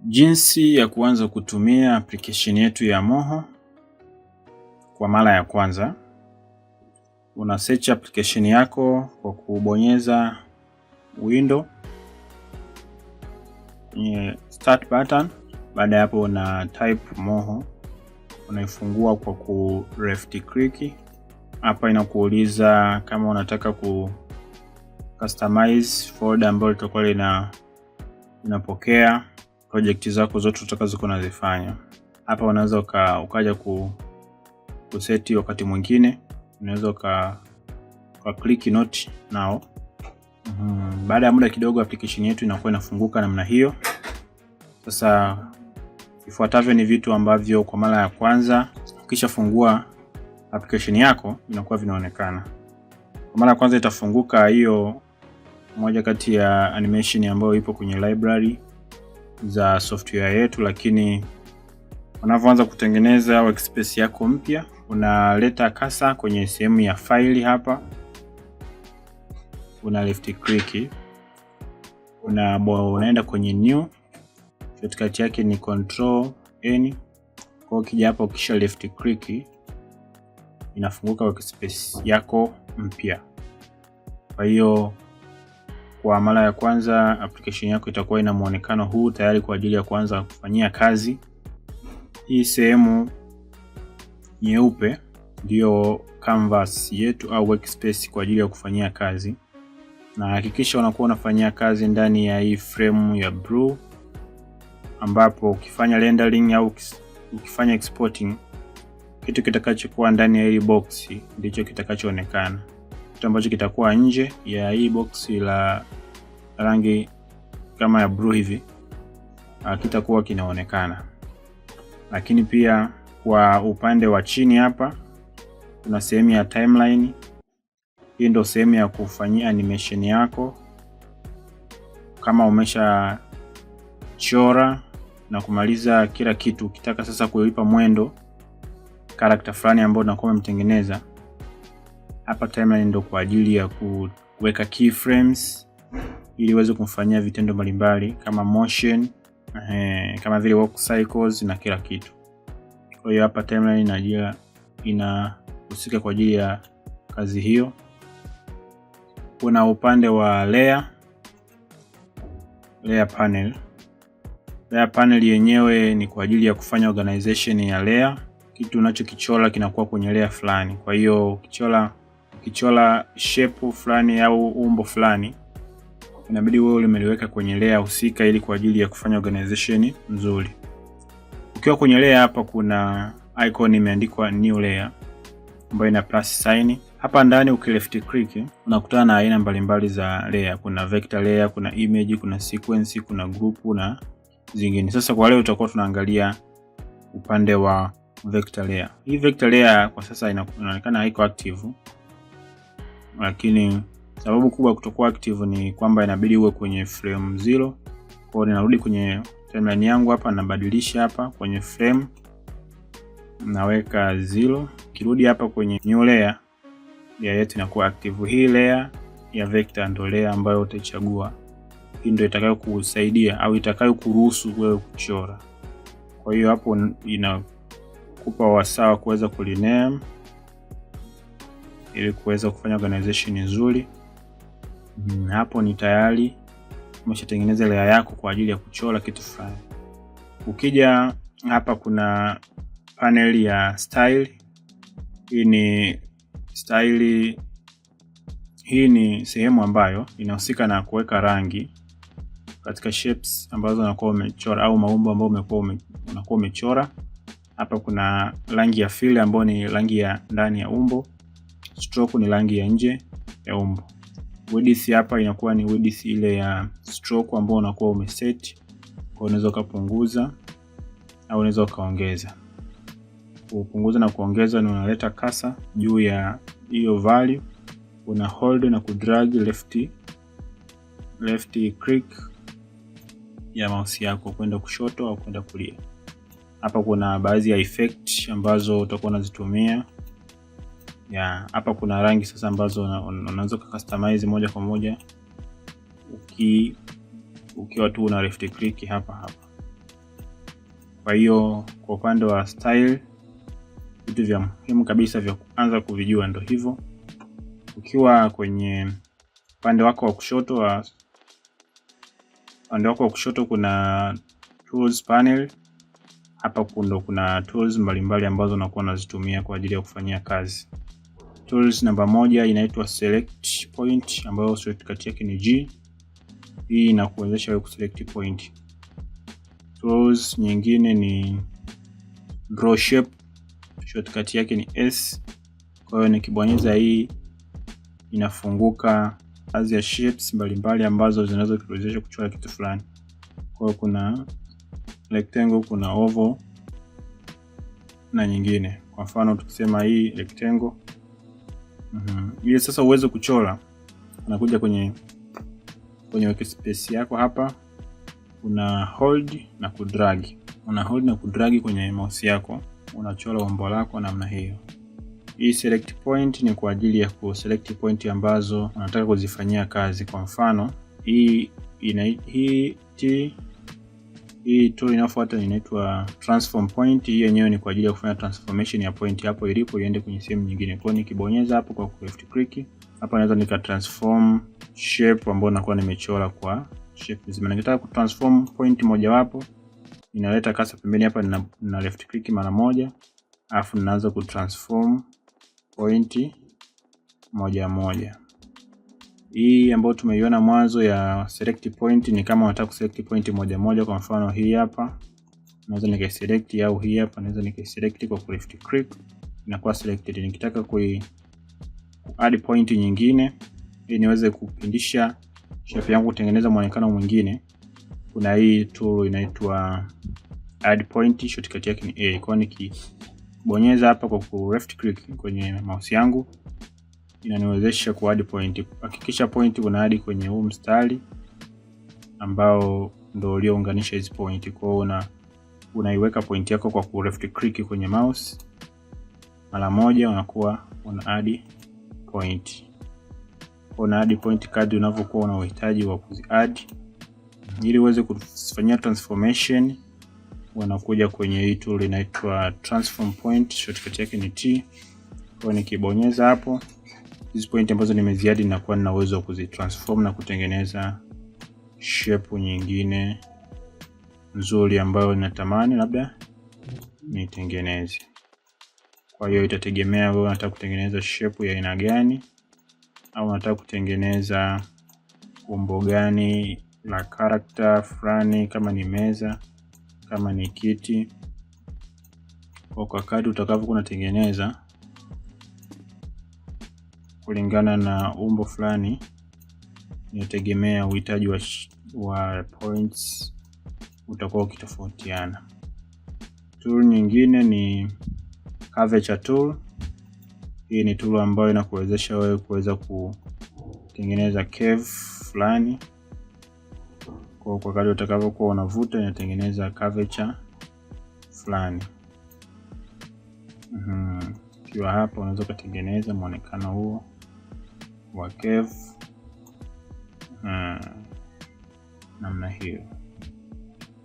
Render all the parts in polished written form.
Jinsi ya kuanza kutumia application yetu ya Moho kwa mara ya kwanza. Una search application yako kwa kubonyeza window kwenye start button. Baada ya hapo una type Moho, unaifungua kwa ku left click. Hapa inakuuliza kama unataka ku customize folder ambayo itakuwa inapokea project zako zote utakazo kunazifanya. Hapa unaweza ukaja ku set wakati mwingine, unaweza uka click note now. Baada ya muda kidogo application yetu inakuwa inafunguka namna hiyo. Sasa ifuatavyo ni vitu ambavyo kwa mara ya kwanza ukishafungua application yako inakuwa vinaonekana. Kwa mara ya kwanza itafunguka hiyo moja kati ya animation ambayo ipo kwenye library za software yetu, lakini unapoanza kutengeneza workspace yako mpya, unaleta cursor kwenye sehemu ya file hapa, una left click, unaenda kwenye new, shortcut yake ni control N. Kwa ukija hapo kisha left click, inafunguka workspace yako mpya. Kwa hiyo kwa mara ya kwanza application yako itakuwa ina muonekano huu tayari kwa ajili ya kuanza kufanyia kazi. Hii sehemu nyeupe ndio canvas yetu au workspace kwa ajili ya kufanyia kazi. Na hakikisha unakuwa unafanyia kazi ndani ya hii frame ya blue, ambapo ukifanya rendering au ukifanya exporting, kitu kitakachokuwa ndani ya hii box ndicho kitakachoonekana. Kitu ambacho kitakuwa nje ya hii box la rangi kama ya blue hivi kitakuwa kinaonekana. Lakini pia kwa upande wa chini hapa kuna sehemu ya timeline. Hii ndio sehemu ya kufanyia animation yako. Kama umesha chora na kumaliza kila kitu, ukitaka sasa kuipa mwendo character fulani ambayo unakuwa umemtengeneza, hapa timeline ndio kwa ajili ya kuweka keyframes ili uweze kumfanyia vitendo mbalimbali kama motion, kama vile walk cycles na kila kitu. Kwa hiyo hapa timeline inahusika kwa ajili ya kazi hiyo. Kuna upande wa layer panel. Layer panel yenyewe ni kwa ajili ya kufanya organization ya layer. Kitu unachokichora kinakuwa kwenye layer fulani. Kwa hiyo ukichora shape fulani au umbo fulani, inabidi wewe umeliweka kwenye layer husika ili kwa ajili ya kufanya organization nzuri. Ukiwa kwenye layer hapa kuna icon imeandikwa new layer ambayo ina plus sign. Hapa ndani ukileft click unakutana na aina mbalimbali za layer. Kuna vector layer, kuna image, kuna sequence, kuna group na zingine. Sasa kwa leo tutakuwa tunaangalia upande wa vector layer. Hii vector layer kwa sasa inaonekana haiko active, lakini sababu kubwa ya kutokuwa active ni kwamba inabidi uwe kwenye frame 0. Kwa hiyo ninarudi kwenye timeline yangu hapa, nabadilisha hapa kwenye frame, naweka 0. Kirudi hapa kwenye new layer yetu inakuwa active. Hii layer ya vector ndio layer ambayo utachagua. Hii ndio itakayo kusaidia au itakayo kuruhusu wewe kuchora. Kwa hiyo hapo inakupa wasaa kuweza kuliname ili kuweza kufanya organization nzuri. Hapo ni tayari umeshatengeneza layer yako kwa ajili ya kuchora kitu fulani. Ukija hapa kuna panel ya style. Hii ni sehemu ambayo inahusika na kuweka rangi katika shapes ambazo unakuwa umechora au maumbo ambayo unakuwa umechora. Hapa kuna rangi ya fill ambayo ni rangi ya ndani ya umbo. Stroke ni rangi ya nje ya umbo. Width hapa inakuwa ni width ile ya stroke ambayo unakuwa umeset. Kwa unaweza kupunguza au unaweza kaongeza. Kupunguza na kuongeza ni unaleta cursor juu ya hiyo value, una hold na kudrag left click ya mouse yako kwenda kushoto au kwenda kulia. Hapa kuna baadhi ya effect ambazo utakuwa unazitumia. Hapa kuna rangi sasa ambazo unaweza customize moja kwa moja ukiwa tu una left click hapa. Kwa hiyo kwa upande wa style, vitu vya muhimu kabisa vya kuanza kuvijua ndio hivyo. Ukiwa kwenye upande wako wa kushoto kuna tools panel. Hapa kuna tools mbalimbali ambazo unakuwa unazitumia kwa ajili ya kufanyia kazi. Tools namba 1 inaitwa select point, ambayo shortcut yake ni G. Hii inakuwezesha wewe kuselect point. Tools nyingine ni draw shape, shortcut yake ni S. Kwa hiyo nikibonyeza hii inafunguka baadhi ya shapes mbalimbali ambazo zinaweza kutuwezesha kuchora kitu fulani. Kwa hiyo kuna rectangle, kuna oval na nyingine. Kwa mfano tukisema hii rectangle, ili sasa uweze kuchora, unakuja kwenye workspace yako hapa, una hold na kudrag. Una hold na kudrag kwenye mouse yako, unachora umbo lako namna hiyo. Hii select point ni kwa ajili ya kuselect point ambazo unataka kuzifanyia kazi. Kwa mfano hii tool inayofuata inaitwa transform point. Hii yenyewe ni kwa ajili ya kufanya transformation ya point hapo ilipo iende kwenye sehemu nyingine. Kwa nikibonyeza hapo kwa left click hapa, naweza nika transform shape ambayo nakuwa nimechora kwa shape nzima. Nikitaka kutransform point moja wapo, ninaleta cursor pembeni hapa, na left click mara moja, alafu ninaanza kutransform point moja moja. Hii ambayo tumeiona mwanzo ya select point ni kama unataka kuselect point moja moja. Kwa mfano hii hapa naweza nikaiselect, au hii hapa naweza nikaiselect kwa left click, inakuwa selected. Nikitaka add point nyingine ili niweze kupindisha shape yangu kutengeneza muonekano mwingine, kuna hii tool inaitwa add point, shortcut yake ni A. Kwa nikibonyeza hapa kwa left click kwenye mouse yangu, inaniwezesha ku add point. Hakikisha point una add kwenye huu mstari ambao ndio uliounganisha hizo point. Kwa hiyo unaiweka point yako kwa left click kwenye mouse, mara moja unakuwa una add point. Una add point kadri unavyokuwa una uhitaji wa kuzi add. Ili uweze kufanyia transformation, unakuja kwenye hii tool inaitwa transform point, shortcut yake ni T. Kwa nikibonyeza hapo, hizo point ambazo nimeziadi ninakuwa na uwezo wa kuzitransform na kutengeneza shape nyingine nzuri ambayo ninatamani labda nitengeneze. Kwa hiyo itategemea wewe unataka kutengeneza shape ya aina gani, au unataka kutengeneza umbo gani la character fulani, kama ni meza, kama ni kiti. Kwa kadri utakavyokuwa unatengeneza kulingana na umbo fulani, inategemea uhitaji wa points utakuwa ukitofautiana. Tool nyingine ni curvature tool. Hii ni tool ambayo inakuwezesha wewe kuweza kutengeneza curve fulani. Kwa kadri utakavyokuwa unavuta, inatengeneza curvature fulani. Kiwa hapa unaweza kutengeneza muonekano huo wa curve namna hiyo.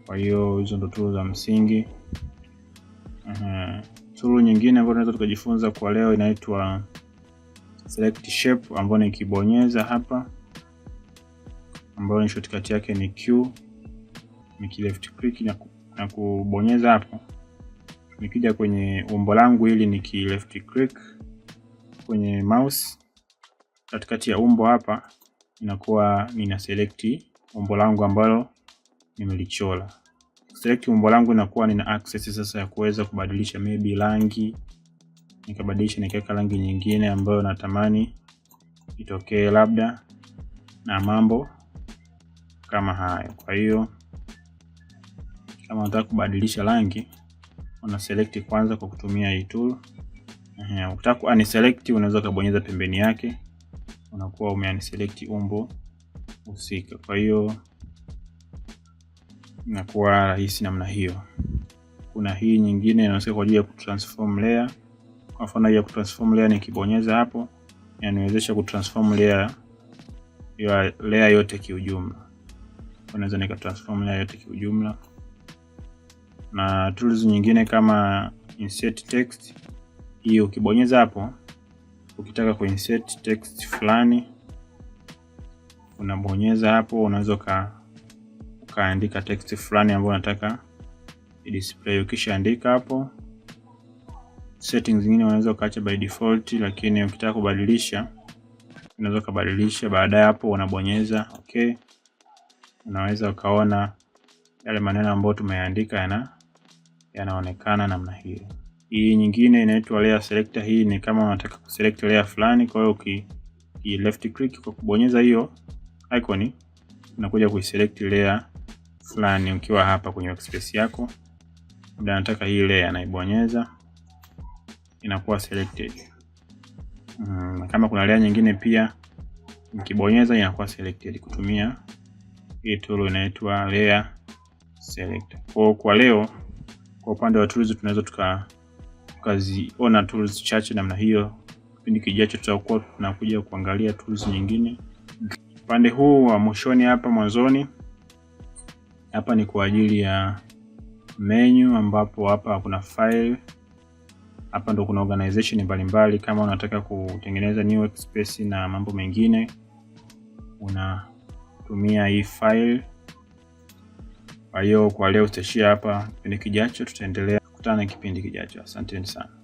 Kwa hiyo hizo ndo tool za msingi. Tool nyingine ambayo tunaweza tukajifunza kwa leo inaitwa select shape, ambayo nikibonyeza hapa, ambayo ni shortcut yake ni Q, niki left click na kubonyeza hapo, nikija kwenye umbo langu hili niki left click kwenye mouse, katikati ya umbo hapa inakuwa nina select umbo langu ambalo nimelichora. Select umbo langu inakuwa nina access sasa ya kuweza kubadilisha maybe rangi, nikabadilisha nikaweka rangi nyingine ambayo natamani itokee labda, na mambo kama hayo. Kwa hiyo kama unataka kubadilisha rangi, una select kwanza kwa kutumia hii tool. Ukitaka ku unselect unaweza kubonyeza pembeni yake, unakuwa umeunselect umbo husika. Kwa hiyo inakuwa rahisi namna hiyo. Kuna hii nyingine inaweza kwa ajili ya kutransform layer. Kwa mfano ya kutransform layer, nikibonyeza hapo inaniwezesha kutransform layer yote kiujumla. Unaweza nika transform layer yote kiujumla Kuna tools nyingine kama insert text. Hii ukibonyeza hapo, ukitaka kuinsert text fulani unabonyeza hapo, unaweza ukaandika text fulani ambayo unataka display. Ukishaandika hapo, settings zingine unaweza ukaacha by default, lakini ukitaka kubadilisha unaweza kubadilisha. Baada ya hapo unabonyeza okay. Unaweza ukaona yale maneno ambayo tumeandika yanaonekana namna hiyo. Hii nyingine inaitwa layer selector. Hii ni kama unataka kuselect layer fulani, kwa hiyo left click kwa kubonyeza hiyo icon unakuja kuiselect layer fulani ukiwa hapa kwenye workspace yako. Labda nataka hii layer, naibonyeza inakuwa selected. Kama kuna layer nyingine pia nikibonyeza inakuwa selected kutumia hii tool inaitwa layer selector. Kwa leo, kwa upande wa tools tunaweza tukaziona tools chache namna hiyo. Kipindi kijacho tutakuwa tunakuja kuangalia tools nyingine. Upande huu wa mwishoni hapa mwanzoni, hapa ni kwa ajili ya menu, ambapo hapa kuna file. Hapa ndo kuna organization mbalimbali. Kama unataka kutengeneza new workspace na mambo mengine, unatumia hii file. Kwa hiyo kwa leo tutaishia hapa. Kipindi kijacho tutaendelea. Kukutana kipindi kijacho. Asanteni sana.